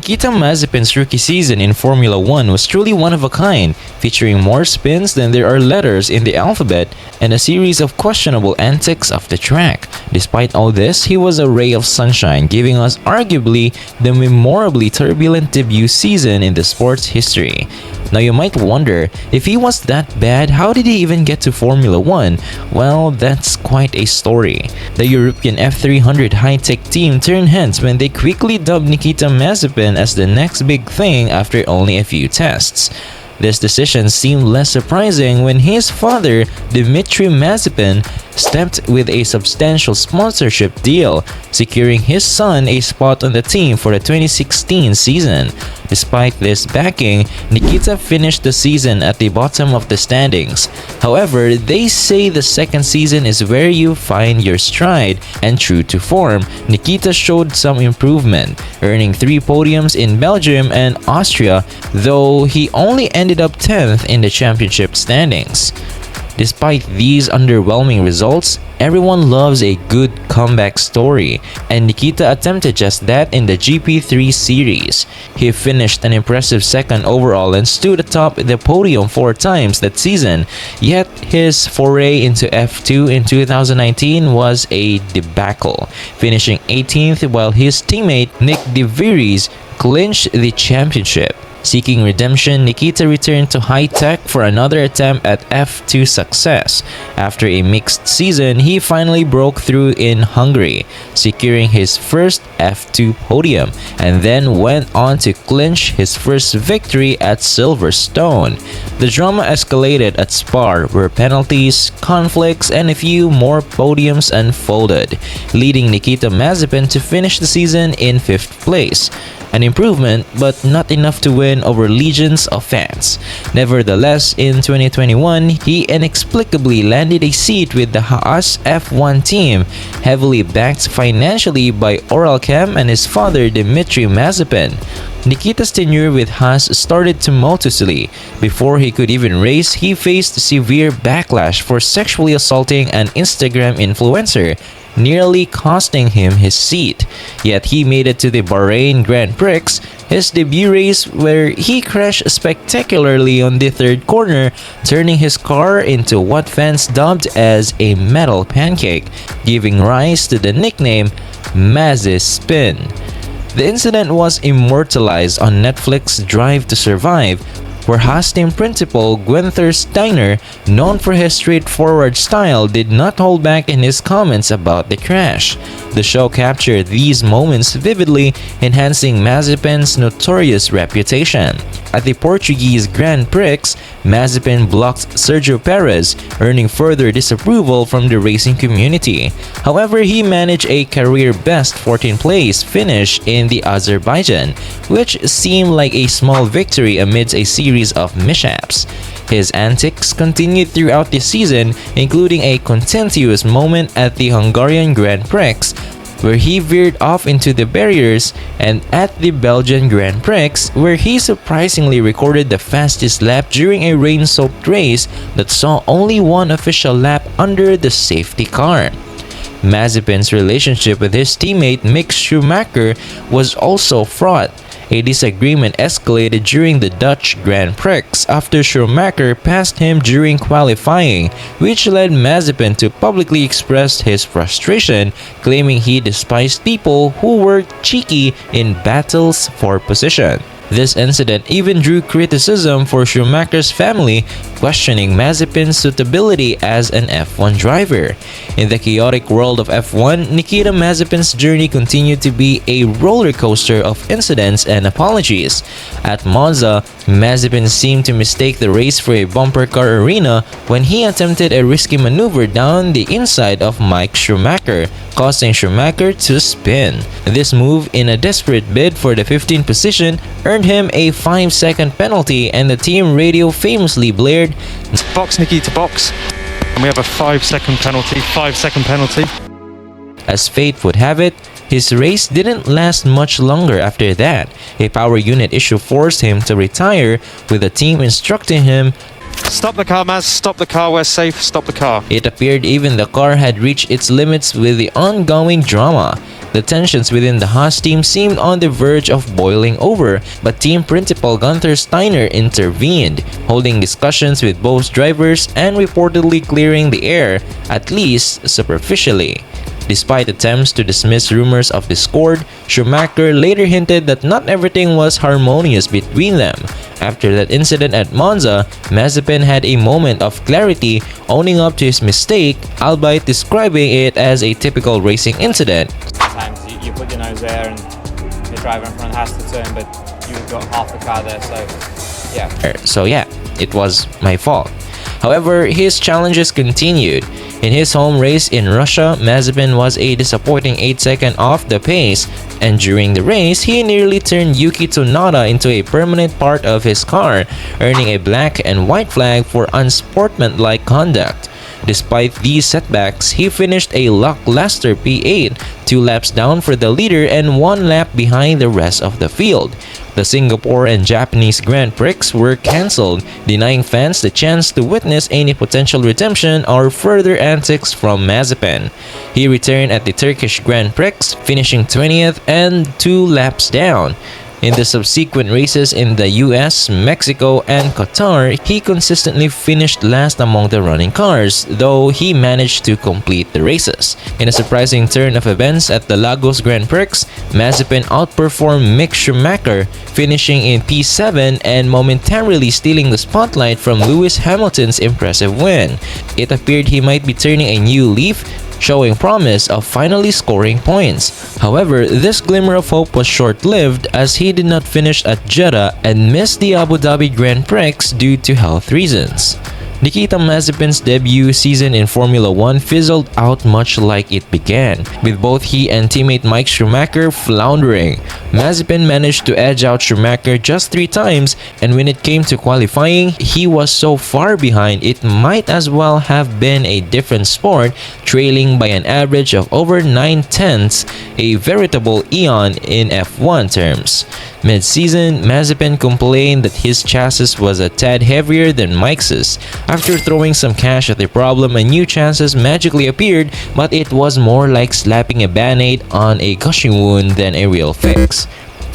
Nikita Mazepin's rookie season in Formula 1 was truly one of a kind, featuring more spins than there are letters in the alphabet and a series of questionable antics off the track. Despite all this, he was a ray of sunshine, giving us arguably the memorably turbulent debut season in the sport's history. Now you might wonder, if he was that bad, how did he even get to Formula 1? Well, that's quite a story. The European F300 high-tech team turned heads when they quickly dubbed Nikita Mazepin as the next big thing after only a few tests. This decision seemed less surprising when his father, Dmitry Mazepin, stepped with a substantial sponsorship deal, securing his son a spot on the team for the 2016 season. Despite this backing, Nikita finished the season at the bottom of the standings. However, they say the second season is where you find your stride, and true to form, Nikita showed some improvement, earning 3 podiums in Belgium and Austria, though he only ended up 10th in the championship standings. Despite these underwhelming results, everyone loves a good comeback story, and Nikita attempted just that in the GP3 series. He finished an impressive second overall and stood atop the podium 4 times that season, yet his foray into F2 in 2019 was a debacle, finishing 18th while his teammate Nick De Vries clinched the championship. Seeking redemption, Nikita returned to high-tech for another attempt at F2 success. After a mixed season, he finally broke through in Hungary, securing his first F2 podium, and then went on to clinch his first victory at Silverstone. The drama escalated at Spa, where penalties, conflicts, and a few more podiums unfolded, leading Nikita Mazepin to finish the season in 5th place. An improvement, but not enough to win over legions of fans. Nevertheless, in 2021, he inexplicably landed a seat with the Haas F1 team, heavily backed financially by Oralchem and his father Dmitry Mazepin. Nikita's tenure with Haas started tumultuously. Before he could even race, he faced severe backlash for sexually assaulting an Instagram influencer, nearly costing him his seat. Yet he made it to the Bahrain Grand Prix, his debut race, where he crashed spectacularly on the 3rd corner, turning his car into what fans dubbed as a metal pancake, giving rise to the nickname Maz's Spin. The incident was immortalized on Netflix's Drive to Survive, where Haas team principal Guenther Steiner, known for his straightforward style, did not hold back in his comments about the crash. The show captured these moments vividly, enhancing Mazepin's notorious reputation. At the Portuguese Grand Prix, Mazepin blocked Sergio Perez, earning further disapproval from the racing community. However, he managed a career-best 14th place finish in the Azerbaijan, which seemed like a small victory amidst a series of mishaps. His antics continued throughout the season, including a contentious moment at the Hungarian Grand Prix, where he veered off into the barriers, and at the Belgian Grand Prix, where he surprisingly recorded the fastest lap during a rain-soaked race that saw only one official lap under the safety car. Mazepin's relationship with his teammate Mick Schumacher was also fraught. A disagreement escalated during the Dutch Grand Prix after Schumacher passed him during qualifying, which led Mazepin to publicly express his frustration, claiming he despised people who were cheeky in battles for position. This incident even drew criticism for Schumacher's family, questioning Mazepin's suitability as an F1 driver. In the chaotic world of F1, Nikita Mazepin's journey continued to be a roller coaster of incidents and apologies. At Monza, Mazepin seemed to mistake the race for a bumper car arena when he attempted a risky maneuver down the inside of Mike Schumacher, causing Schumacher to spin. This move, in a desperate bid for the 15th position, earned him a 5-second penalty, and the team radio famously blared, "Box, Nikita, box." And we have a 5-second penalty, 5-second penalty. As fate would have it, his race didn't last much longer after that. A power unit issue forced him to retire, with the team instructing him, "Stop the car, Maz, stop the car, we're safe, stop the car." It appeared even the car had reached its limits with the ongoing drama. The tensions within the Haas team seemed on the verge of boiling over, but team principal Gunther Steiner intervened, holding discussions with both drivers and reportedly clearing the air, at least superficially. Despite attempts to dismiss rumors of discord, Schumacher later hinted that not everything was harmonious between them. After that incident at Monza, Mazepin had a moment of clarity, owning up to his mistake, albeit describing it as a typical racing incident. Sometimes you put your nose there and the driver in front has to turn, but you've got half the car there, So yeah, it was my fault. However, his challenges continued. In his home race in Russia, Mazepin was a disappointing 8 seconds off the pace, and during the race, he nearly turned Yuki Tsunoda into a permanent part of his car, earning a black and white flag for unsportsmanlike conduct. Despite these setbacks, he finished a lackluster P8, 2 laps down for the leader and 1 lap behind the rest of the field. The Singapore and Japanese Grand Prix were cancelled, denying fans the chance to witness any potential redemption or further antics from Mazepin. He returned at the Turkish Grand Prix, finishing 20th and 2 laps down. In the subsequent races in the US, Mexico, and Qatar, he consistently finished last among the running cars, though he managed to complete the races. In a surprising turn of events at the Lagos Grand Prix, Mazepin outperformed Mick Schumacher, finishing in P7 and momentarily stealing the spotlight from Lewis Hamilton's impressive win. It appeared he might be turning a new leaf, showing promise of finally scoring points. However, this glimmer of hope was short-lived as he did not finish at Jeddah and missed the Abu Dhabi Grand Prix due to health reasons. Nikita Mazepin's debut season in Formula 1 fizzled out much like it began, with both he and teammate Mike Schumacher floundering. Mazepin managed to edge out Schumacher just 3 times, and when it came to qualifying, he was so far behind it might as well have been a different sport, trailing by an average of over 9/10, a veritable eon in F1 terms. Mid-season, Mazepin complained that his chassis was a tad heavier than Mike's. After throwing some cash at the problem, a new chassis magically appeared, but it was more like slapping a band-aid on a gushing wound than a real fix.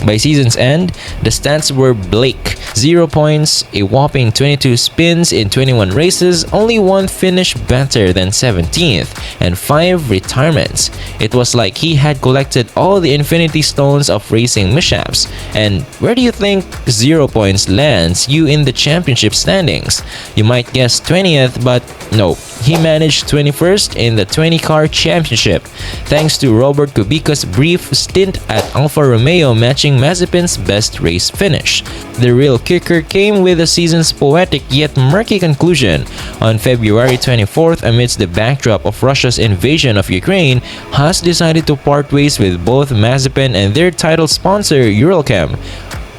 By season's end, the stats were bleak. 0 points, a whopping 22 spins in 21 races, only 1 finish better than 17th, and 5 retirements. It was like he had collected all the infinity stones of racing mishaps. And where do you think 0 points lands you in the championship standings? You might guess 20th, but no. He managed 21st in the 20-car championship, thanks to Robert Kubica's brief stint at Alfa Romeo matching Mazepin's best race finish. The real kicker came with the season's poetic yet murky conclusion. On February 24th, amidst the backdrop of Russia's invasion of Ukraine, Haas decided to part ways with both Mazepin and their title sponsor Uralchem,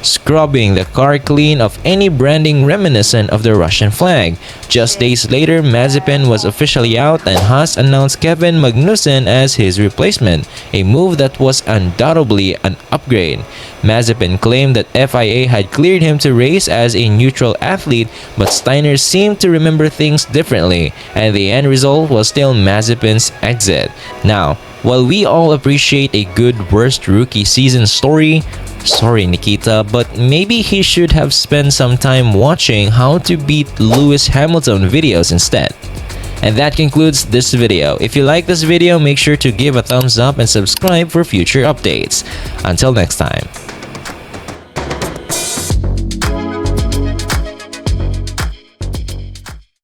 scrubbing the car clean of any branding reminiscent of the Russian flag. Just days later, Mazepin was officially out and Haas announced Kevin Magnussen as his replacement, a move that was undoubtedly an upgrade. Mazepin claimed that FIA had cleared him to race as a neutral athlete, but Steiner seemed to remember things differently, and the end result was still Mazepin's exit. Now, while we all appreciate a good worst rookie season story, sorry Nikita, but maybe he should have spent some time watching how to beat Lewis Hamilton videos instead. And that concludes this video. If you like this video, make sure to give a thumbs up and subscribe for future updates. Until next time.